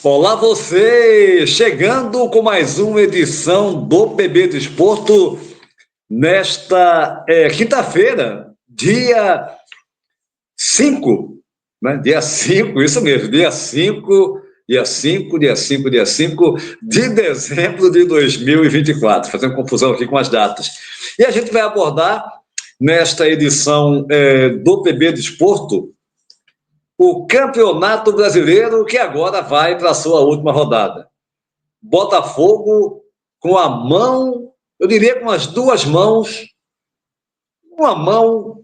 Olá você, chegando com mais uma edição do PB do Esporto nesta quinta-feira, dia 5, né? Dia 5, isso mesmo, dia 5 de dezembro de 2024, fazendo confusão aqui com as datas. E a gente vai abordar nesta edição do PB do Esporto o Campeonato Brasileiro, que agora vai para a sua última rodada. Botafogo com a mão, eu diria com as duas mãos, uma mão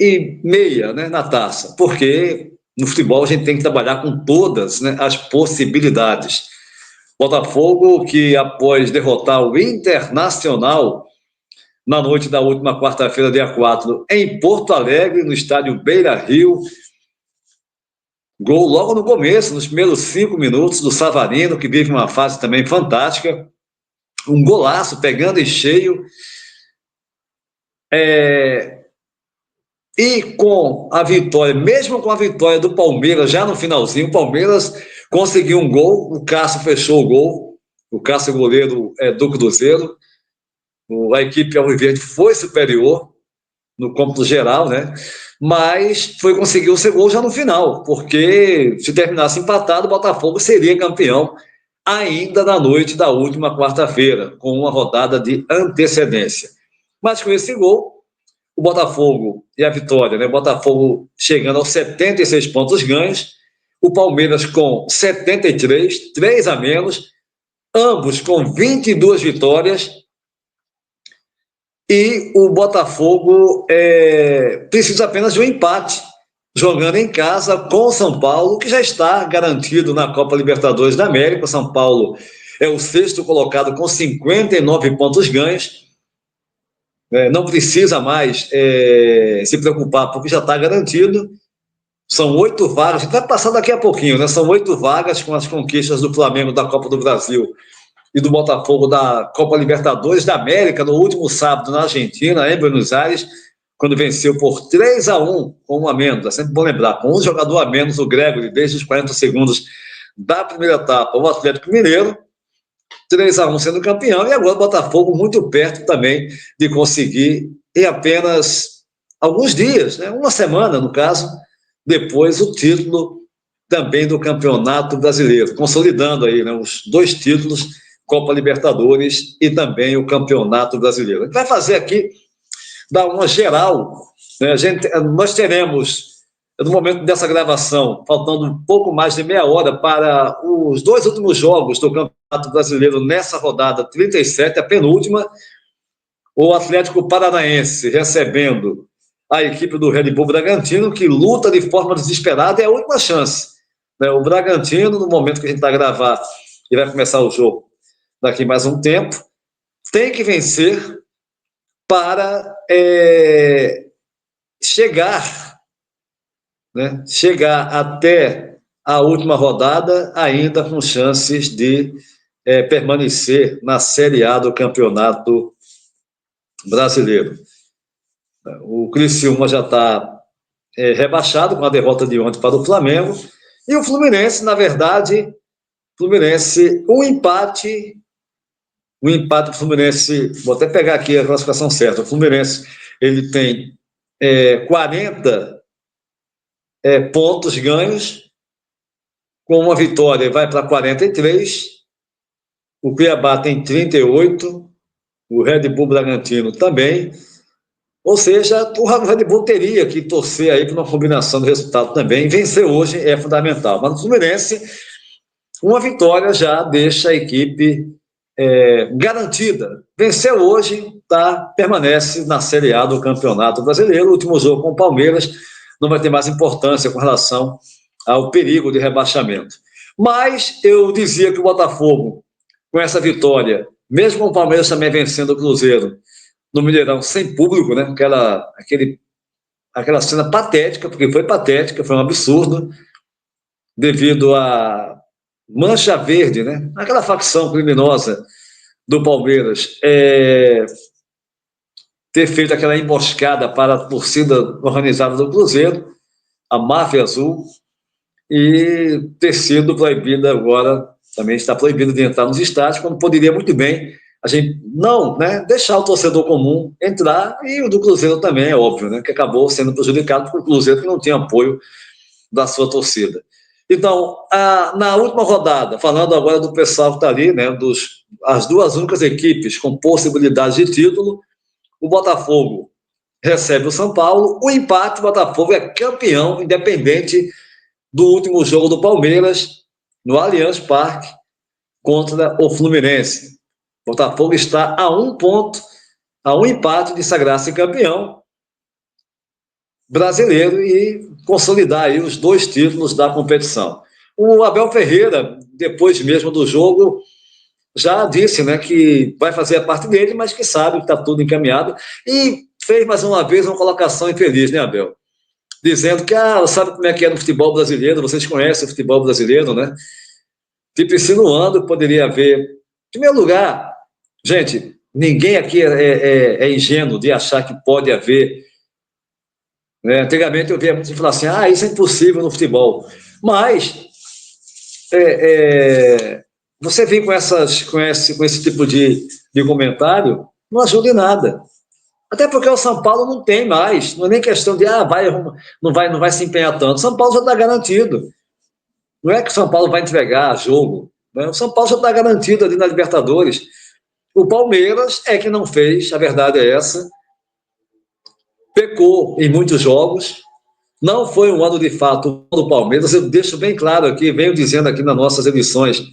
e meia, né, na taça, porque no futebol a gente tem que trabalhar com todas, né, as possibilidades. Botafogo que, após derrotar o Internacional na noite da última quarta-feira, dia 4, em Porto Alegre, no estádio Beira-Rio, gol logo no começo, nos primeiros 5 minutos, do Savarino, que vive uma fase também fantástica. Um golaço, pegando em cheio. E com a vitória, mesmo com a vitória do Palmeiras, já no finalzinho, o Palmeiras conseguiu um gol, o Cássio fechou o gol, o Cássio goleiro do Cruzeiro. A equipe alviverde foi superior no cômputo geral, né? Mas conseguiu o seu gol já no final, porque se terminasse empatado, o Botafogo seria campeão ainda na noite da última quarta-feira, com uma rodada de antecedência. Mas com esse gol, o Botafogo e a vitória, né? O Botafogo chegando aos 76 pontos ganhos, o Palmeiras com 73, 3 a menos, ambos com 22 vitórias. E o Botafogo precisa apenas de um empate, jogando em casa com o São Paulo, que já está garantido na Copa Libertadores da América. O São Paulo é o sexto colocado com 59 pontos ganhos. Não precisa mais se preocupar, porque já está garantido. São 8 vagas, a gente vai passar daqui a pouquinho, né? São 8 vagas com as conquistas do Flamengo da Copa do Brasil e do Botafogo da Copa Libertadores da América, no último sábado na Argentina, em Buenos Aires, quando venceu por 3 a 1 com um a menos. É sempre bom lembrar, com um jogador a menos, o Gregory, desde os 40 segundos da primeira etapa, o Atlético Mineiro, 3 a 1 sendo campeão, e agora o Botafogo muito perto também de conseguir, em apenas alguns dias, né, uma semana no caso, depois o título também do Campeonato Brasileiro, consolidando aí, né, os 2 títulos, Copa Libertadores e também o Campeonato Brasileiro. A gente vai fazer aqui, dar uma geral, né? Nós teremos, no momento dessa gravação, faltando um pouco mais de meia hora para os 2 últimos jogos do Campeonato Brasileiro nessa rodada 37, a penúltima, o Atlético Paranaense recebendo a equipe do Red Bull Bragantino, que luta de forma desesperada, é a última chance, né? O Bragantino, no momento que a gente vai gravar e vai começar o jogo daqui mais um tempo, tem que vencer para chegar até a última rodada ainda com chances de permanecer na Série A do Campeonato Brasileiro. O Criciúma já está rebaixado com a derrota de ontem para o Flamengo, e o Fluminense, na verdade, um empate do Fluminense, vou até pegar aqui a classificação certa, o Fluminense ele tem 40 pontos ganhos, com uma vitória vai para 43, o Cuiabá tem 38, o Red Bull Bragantino também, ou seja, o Red Bull teria que torcer aí para uma combinação de resultado também, vencer hoje é fundamental, mas no Fluminense, uma vitória já deixa a equipe garantida. Venceu hoje, permanece na Série A do Campeonato Brasileiro. O último jogo com o Palmeiras não vai ter mais importância com relação ao perigo de rebaixamento. Mas eu dizia que o Botafogo, com essa vitória, mesmo com o Palmeiras também vencendo o Cruzeiro no Mineirão sem público, né? Aquela cena patética, porque foi patética, foi um absurdo, devido à Mancha Verde, né? Aquela facção criminosa do Palmeiras ter feito aquela emboscada para a torcida organizada do Cruzeiro, a Máfia Azul, e ter sido proibida agora, também está proibido de entrar nos estádios, quando poderia muito bem a gente não, né, deixar o torcedor comum entrar, e o do Cruzeiro também, é óbvio, né, que acabou sendo prejudicado por o Cruzeiro, que não tinha apoio da sua torcida. Então, na última rodada, falando agora do pessoal que está ali, né, as duas únicas equipes com possibilidade de título, o Botafogo recebe o São Paulo, o empate, o Botafogo é campeão, independente do último jogo do Palmeiras, no Allianz Parque, contra o Fluminense. O Botafogo está a um ponto, a um empate de sagrar-se campeão brasileiro e consolidar aí os 2 títulos da competição. O Abel Ferreira, depois mesmo do jogo, já disse, né, que vai fazer a parte dele, mas que sabe que está tudo encaminhado, e fez mais uma vez uma colocação infeliz, né, Abel? Dizendo que, sabe como é que é no futebol brasileiro, vocês conhecem o futebol brasileiro, né? Tipo, insinuando que poderia haver. Em primeiro lugar, gente, ninguém aqui é ingênuo de achar que pode haver. Né? Antigamente eu via muitos falar assim: isso é impossível no futebol. Mas você vem com esse tipo de comentário, não ajuda em nada. Até porque o São Paulo não tem mais, não é nem questão de não vai se empenhar tanto. São Paulo já está garantido. Não é que o São Paulo vai entregar jogo. Né? O São Paulo já está garantido ali na Libertadores. O Palmeiras é que não fez, a verdade é essa. Pecou em muitos jogos. Não foi um ano de fato do Palmeiras. Eu deixo bem claro aqui, venho dizendo aqui nas nossas edições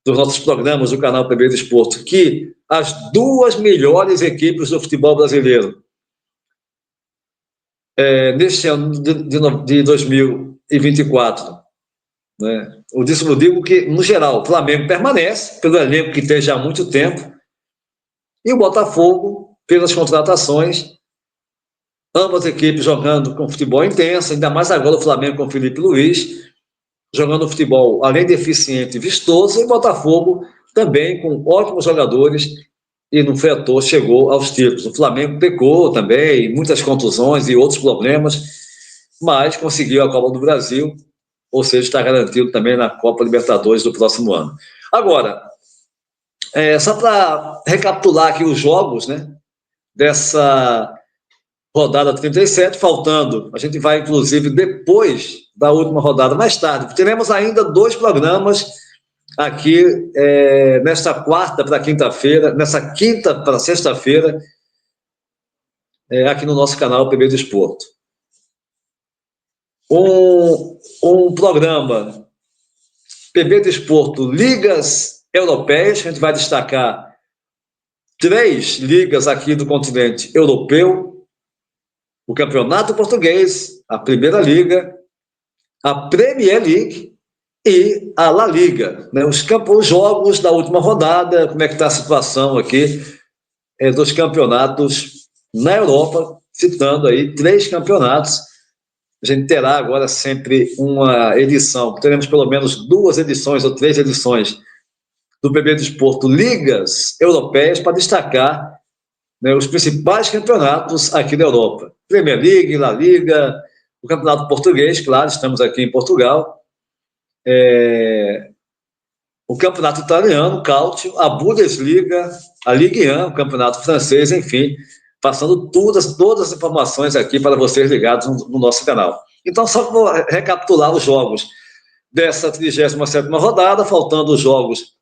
dos nossos programas do canal PB Desporto, que as 2 melhores equipes do futebol brasileiro neste ano de 2024, né? Eu digo que, no geral, o Flamengo permanece, pelo elenco que tem já há muito tempo, e o Botafogo, pelas contratações, ambas equipes jogando com futebol intenso, ainda mais agora o Flamengo com o Felipe Luiz, jogando futebol, além de eficiente e vistoso, e o Botafogo também com ótimos jogadores, e no foi à toa, chegou aos títulos. O Flamengo pecou também, muitas contusões e outros problemas, mas conseguiu a Copa do Brasil, ou seja, está garantido também na Copa Libertadores do próximo ano. Agora, só para recapitular aqui os jogos, né, dessa rodada 37, faltando, a gente vai, inclusive, depois da última rodada, mais tarde, teremos ainda 2 programas aqui nesta quarta para quinta-feira, nessa quinta para sexta-feira, aqui no nosso canal PB Desporto. Um programa PB Desporto Ligas Europeias, a gente vai destacar 3 ligas aqui do continente europeu: o Campeonato Português, a Primeira Liga, a Premier League e a La Liga, né? Os jogos da última rodada, como é que está a situação aqui dos campeonatos na Europa, citando aí 3 campeonatos. A gente terá agora sempre uma edição, teremos pelo menos 2 edições ou 3 edições do PB Desporto Ligas Europeias para destacar, né, os principais campeonatos aqui da Europa. Premier League, La Liga, o Campeonato Português, claro, estamos aqui em Portugal, o Campeonato Italiano, Calcio, a Bundesliga, a Ligue 1, o Campeonato Francês, enfim, passando todas as informações aqui para vocês ligados no nosso canal. Então, só vou recapitular os jogos dessa 37ª rodada, faltando os jogos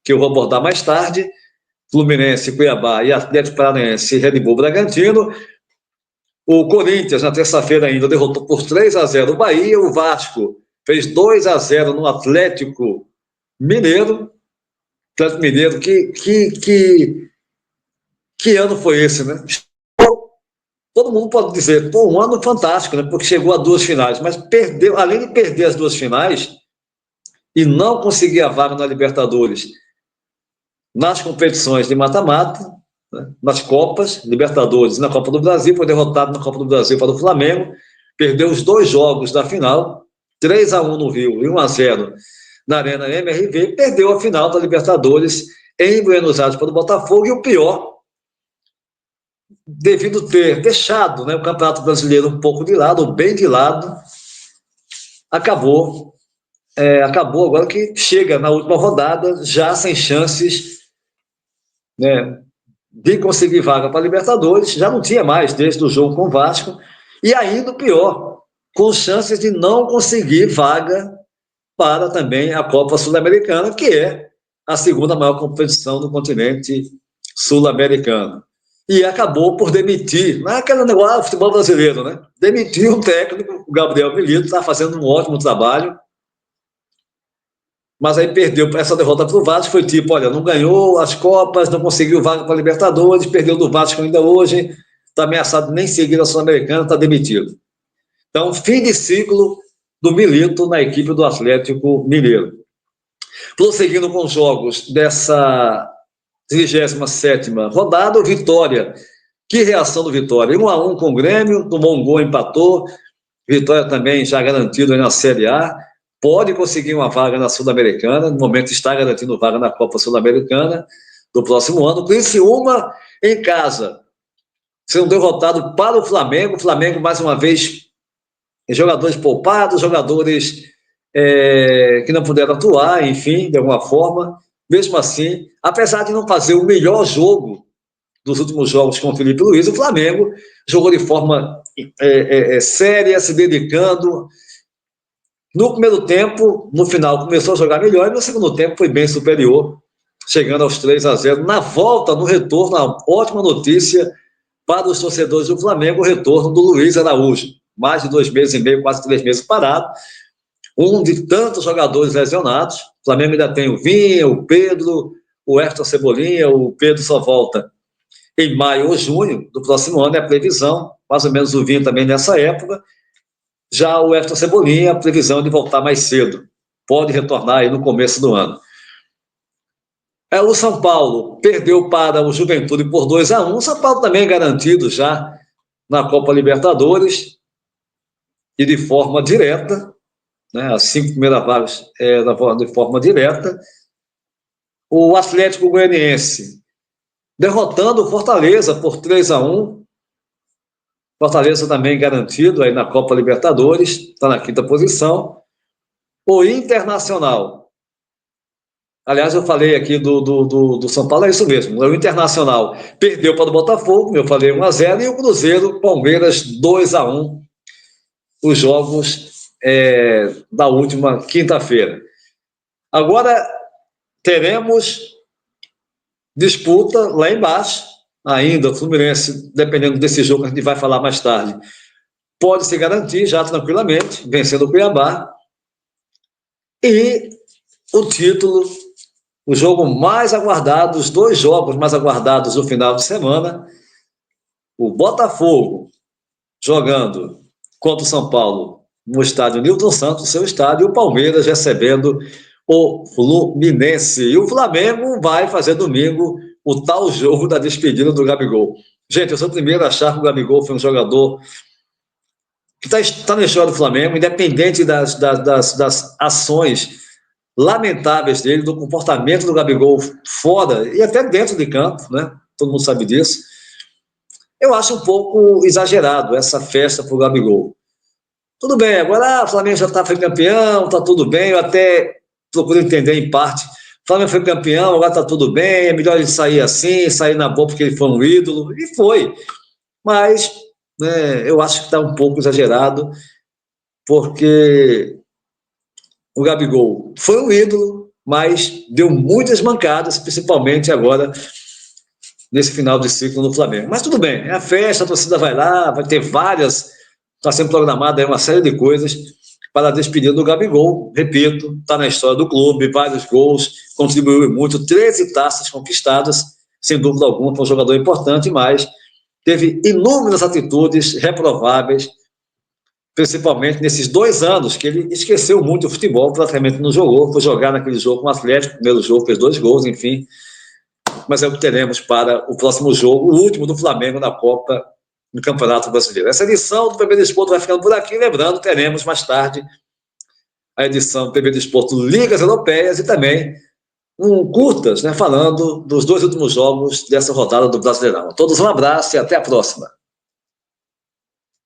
que eu vou abordar mais tarde: Fluminense, Cuiabá e Atlético Paranaense e Red Bull Bragantino. O Corinthians, na terça-feira ainda, derrotou por 3-0 o Bahia. O Vasco fez 2-0 no Atlético Mineiro. Atlético Mineiro, que ano foi esse, né? Todo mundo pode dizer, um ano fantástico, né? Porque chegou a 2 finais, mas perdeu, além de perder as 2 finais e não conseguir a vaga na Libertadores nas competições de mata-mata, né, nas Copas, Libertadores e na Copa do Brasil, foi derrotado na Copa do Brasil para o Flamengo, perdeu os 2 jogos da final, 3-1 no Rio e 1-0 na Arena MRV, perdeu a final da Libertadores em Buenos Aires para o Botafogo, e o pior, devido ter deixado, né, o Campeonato Brasileiro um pouco de lado, ou bem de lado, acabou agora que chega na última rodada já sem chances, né, de conseguir vaga para a Libertadores, já não tinha mais desde o jogo com o Vasco, e ainda o pior, com chances de não conseguir vaga para também a Copa Sul-Americana, que é a segunda maior competição do continente sul-americano. E acabou por demitir, naquele negócio, futebol brasileiro, né? Demitiu o técnico, o Gabriel Milito, está fazendo um ótimo trabalho, mas aí perdeu essa derrota para o Vasco, foi tipo, olha, não ganhou as Copas, não conseguiu vaga para a Libertadores, perdeu do Vasco ainda hoje, está ameaçado nem seguir a Sul-Americana, está demitido. Então, fim de ciclo do Milito na equipe do Atlético Mineiro. Prosseguindo com os jogos dessa 37ª rodada, o Vitória. Que reação do Vitória? 1-1 com o Grêmio, tomou um gol, empatou. Vitória também já garantido na Série A. Pode conseguir uma vaga na Sul-Americana, no momento está garantindo vaga na Copa Sul-Americana do próximo ano. Criciúma em casa, sendo derrotado para o Flamengo. O Flamengo, mais uma vez, jogadores poupados, jogadores que não puderam atuar, enfim, de alguma forma. Mesmo assim, apesar de não fazer o melhor jogo dos últimos jogos com o Felipe Luiz, o Flamengo jogou de forma séria, se dedicando. No primeiro tempo, no final, começou a jogar melhor, e no segundo tempo foi bem superior, chegando aos 3-0. Na volta, no retorno, a ótima notícia para os torcedores do Flamengo, o retorno do Luiz Araújo. Mais de 2 meses e meio, quase 3 meses parado. Um de tantos jogadores lesionados. O Flamengo ainda tem o Vinha, o Pedro, o Everton Cebolinha. O Pedro só volta em maio ou junho do próximo ano, é a previsão. Mais ou menos o Vinha também nessa época. Já o Everton Cebolinha, a previsão de voltar mais cedo. Pode retornar aí no começo do ano. O São Paulo perdeu para o Juventude por 2-1. O São Paulo também garantido já na Copa Libertadores e de forma direta, né, as 5 primeiras vagas de forma direta. O Atlético Goianiense derrotando o Fortaleza por 3-1. Fortaleza também garantido aí na Copa Libertadores, está na 5ª posição. O Internacional, aliás, eu falei aqui do São Paulo, é isso mesmo, o Internacional perdeu para o Botafogo, eu falei 1-0, e o Cruzeiro, Palmeiras 2-1, os jogos da última quinta-feira. Agora teremos disputa lá embaixo, ainda o Fluminense, dependendo desse jogo que a gente vai falar mais tarde, pode se garantir já tranquilamente, vencendo o Cuiabá. E o título, o jogo mais aguardado, os 2 jogos mais aguardados no final de semana, o Botafogo jogando contra o São Paulo no estádio Nilton Santos, seu estádio, e o Palmeiras recebendo o Fluminense. E o Flamengo vai fazer domingo o tal jogo da despedida do Gabigol. Gente, eu sou o primeiro a achar que o Gabigol foi um jogador que está na história do Flamengo, independente das ações lamentáveis dele, do comportamento do Gabigol fora e até dentro de campo, né? Todo mundo sabe disso. Eu acho um pouco exagerado essa festa para o Gabigol. Tudo bem, agora o Flamengo já foi campeão, está tudo bem, eu até procuro entender em parte. O Flamengo foi campeão, agora está tudo bem, é melhor ele sair assim, sair na boa porque ele foi um ídolo, e foi. Mas né, eu acho que está um pouco exagerado, porque o Gabigol foi um ídolo, mas deu muitas mancadas, principalmente agora nesse final de ciclo no Flamengo. Mas tudo bem, é a festa, a torcida vai lá, vai ter várias, está sendo programada uma série de coisas para a despedida do Gabigol. Repito, está na história do clube, vários gols, contribuiu muito, 13 taças conquistadas, sem dúvida alguma, foi um jogador importante, mas teve inúmeras atitudes reprováveis, principalmente nesses 2 anos que ele esqueceu muito o futebol, praticamente não jogou, foi jogar naquele jogo com o Atlético, primeiro jogo fez 2 gols, enfim. Mas é o que teremos para o próximo jogo, o último do Flamengo na Copa do Campeonato Brasileiro. Essa edição do PB Desporto vai ficando por aqui, lembrando, teremos mais tarde a edição do PB Desporto Ligas Europeias e também curtas, né, falando dos 2 últimos jogos dessa rodada do Brasileirão. A todos um abraço e até a próxima.